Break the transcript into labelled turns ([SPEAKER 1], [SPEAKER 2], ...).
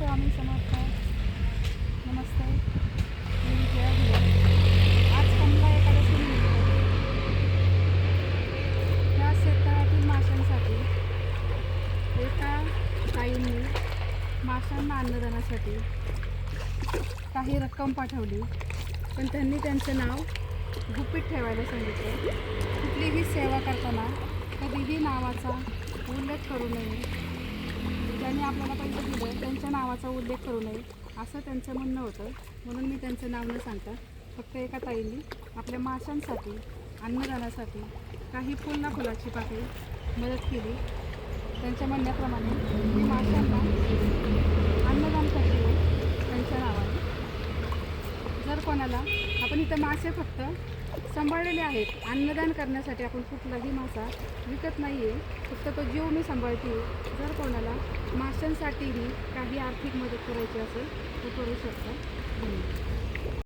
[SPEAKER 1] स्वामी समर्थ. नमस्ते. मी विजया भुले. आज कमला एकादशी निमित्त ह्या शेततळ्यातील माशांसाठी एका ताईंनी माशांना अन्नदानासाठी काही रक्कम पाठवली, पण त्यांनी त्यांचं नाव गुपित ठेवायला सांगितलं. कुठलीही सेवा करताना कधीही नावाचा उल्लेख करू नये. ज्यांनी आपल्याला पैसे दिले त्यांच्या नावाचा उल्लेख करू नये असं त्यांचं म्हणणं होतं. म्हणून मी त्यांचं नाव न सांगता फक्त एका ताईंनी आपल्या माशांसाठी अन्नदानासाठी काही फुलाची पाकळी मदत केली. त्यांच्या म्हणण्याप्रमाणे मी माशांना अन्नदान करते त्यांच्या नावाने. जर कोणाला आपण इथं मासे फक्त सांभाळलेले आहेत, अन्नदान करण्यासाठी आपण कुठलाही मासा विकत नाही आहे, फक्त तो जीव मी सांभाळते. जर कोणाला माशांसाठीही काही आर्थिक मदत करायची असेल तर करू शकता.